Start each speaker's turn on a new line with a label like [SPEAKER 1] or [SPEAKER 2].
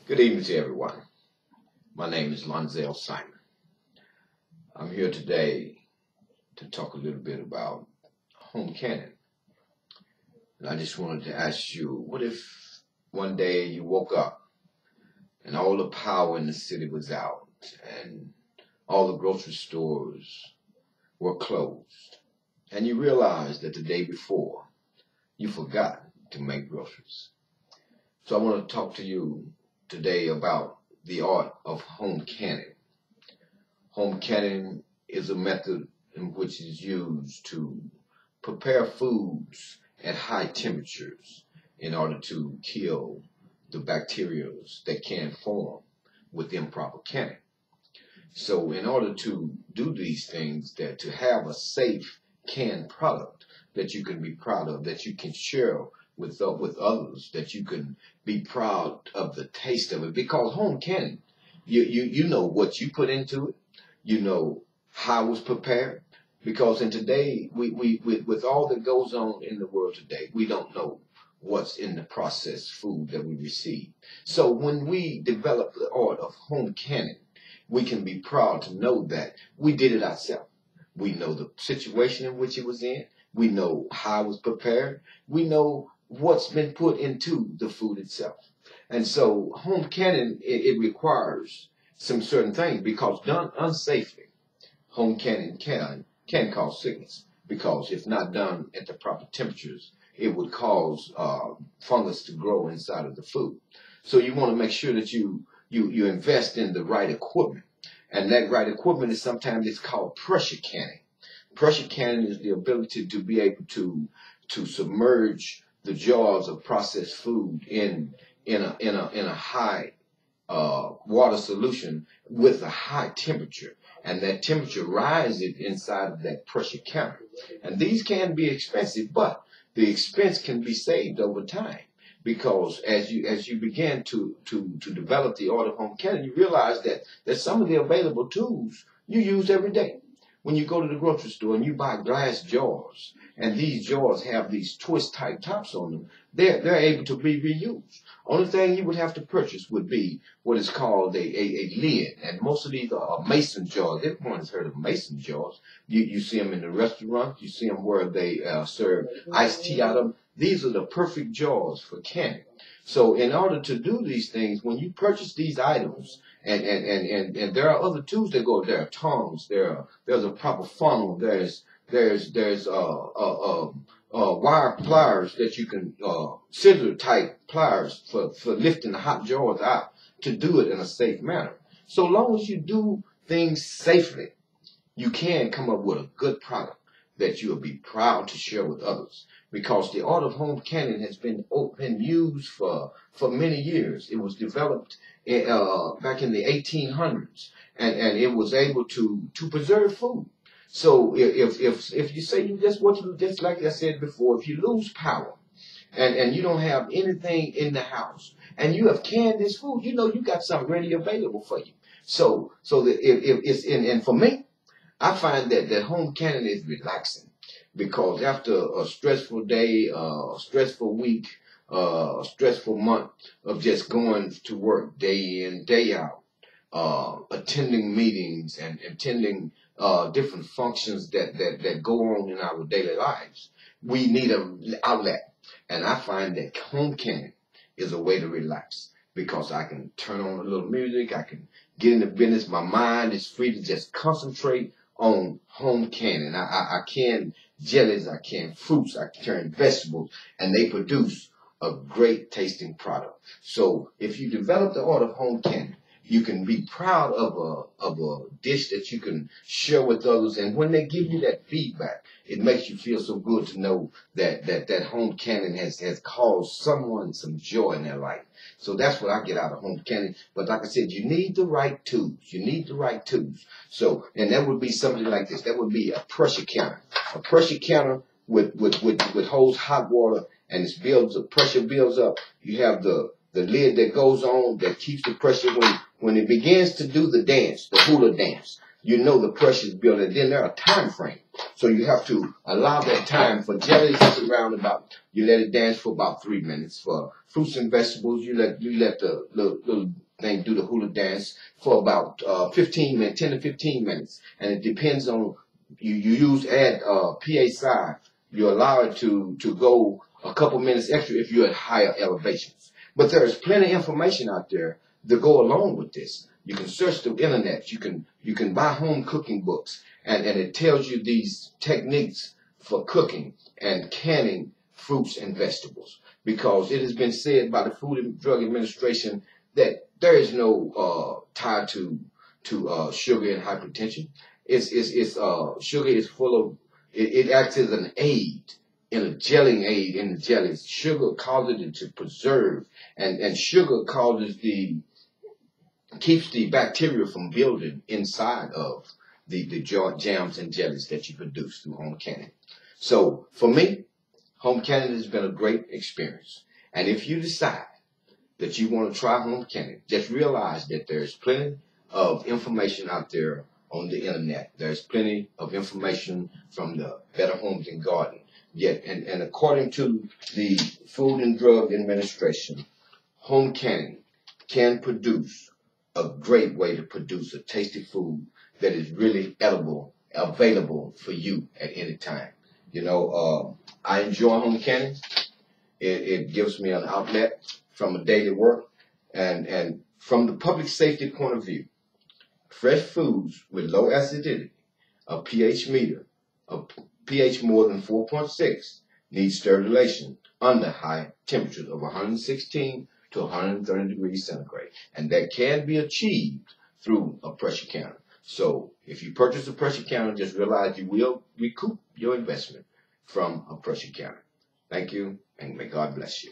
[SPEAKER 1] Good evening to everyone. My name is Lonzel Simon. I'm here today to talk a little bit about home canning. And I just wanted to ask you, what if one day you woke up and all the power in the city was out and all the grocery stores were closed and you realized that the day before you forgot to make groceries? So I want to talk to you today about the art of home canning. Home canning is a method in which is used to prepare foods at high temperatures in order to kill the bacteria that can form with improper canning. So in order to do these things, that to have a safe canned product that you can be proud of, that you can share with others, that you can be proud of the taste of it, because home canning, you know what you put into it, you know how it was prepared, because in today with all that goes on in the world today, we don't know what's in the processed food that we receive. So when we develop the art of home canning, we can be proud to know that we did it ourselves. We know the situation in which it was in. We know how it was prepared. We know what's been put into the food itself. And so home canning, it requires some certain things, because done unsafely, home canning can cause sickness, because if not done at the proper temperatures, it would cause fungus to grow inside of the food. So you want to make sure that you invest in the right equipment. And that right equipment is sometimes it's called pressure canning. Pressure canning is the ability to be able to submerge the jars of processed food in a high water solution with a high temperature, and that temperature rises inside of that pressure canner. And these can be expensive, but the expense can be saved over time, because as you begin to develop the art of home canning, you realize that some of the available tools you use every day. When you go to the grocery store and you buy glass jars, and these jars have these twist type tops on them, they're able to be reused. Only thing you would have to purchase would be what is called a lid. And most of these are mason jars. Everyone has heard of mason jars. You see them in the restaurant. You see them where they serve iced tea out of them. These are the perfect jars for canning. So in order to do these things, when you purchase these items, and there are other tools that go, there are tongs, there's a proper funnel, there's wire pliers that you can, scissor type pliers for lifting the hot jars out, to do it in a safe manner. So long as you do things safely, you can come up with a good product that you'll be proud to share with others, because the art of home canning has been used for many years. It was developed back in the 1800s, and it was able to preserve food. So if you say just like I said before, if you lose power and you don't have anything in the house and you have canned this food, you know you got something ready available for you. So if it's and for me, I find that home canning is relaxing, because after a stressful day, a stressful week, a stressful month of just going to work day in, day out, attending meetings and attending different functions that go on in our daily lives, we need an outlet. And I find that home canning is a way to relax, because I can turn on a little music, I can get in the business, my mind is free to just concentrate on home canning. I can jellies, I can fruits, I can vegetables, and they produce a great tasting product. So if you develop the art of home canning, you can be proud of a dish that you can share with others, and when they give you that feedback, it makes you feel so good to know that home canning has caused someone some joy in their life. So that's what I get out of home canning. But like I said, you need the right tools. You need the right tools. So, and that would be something like this. That would be a pressure canner. A pressure canner with holds hot water, and pressure builds up. You have the lid that goes on that keeps the pressure when it begins to do the dance, the hula dance. you know the pressure is building. Then there are time frames. So you have to allow that time. For jellies, it's around about, you let it dance for about 3 minutes. For fruits and vegetables, you let the little thing do the hula dance for about 15 minutes, 10 to 15 minutes. And it depends on, you add PSI. You allow it to go a couple minutes extra if you're at higher elevations. But there's plenty of information out there to go along with this. You can search the internet. You can buy home cooking books, and it tells you these techniques for cooking and canning fruits and vegetables. Because it has been said by the Food and Drug Administration that there is no tie to sugar and hypertension. Sugar is full of, it acts as an aid, in a gelling aid in the jellies. Sugar causes it to preserve, and sugar causes keeps the bacteria from building inside of the jams and jellies that you produce through home canning. So for me, home canning has been a great experience. And if you decide that you want to try home canning, just realize that there's plenty of information out there on the internet. There's plenty of information from the Better Homes and Garden. Yet, and according to the Food and Drug Administration, home canning can produce a great way to produce a tasty food that is really edible, available for you at any time. You know, I enjoy home canning. It gives me an outlet from a daily work, and from the public safety point of view, fresh foods with low acidity, a pH meter, a pH more than 4.6 needs sterilization under high temperatures of 116 to 130 degrees centigrade. And that can be achieved through a pressure canner. So if you purchase a pressure canner, just realize you will recoup your investment from a pressure canner. Thank you, and may God bless you.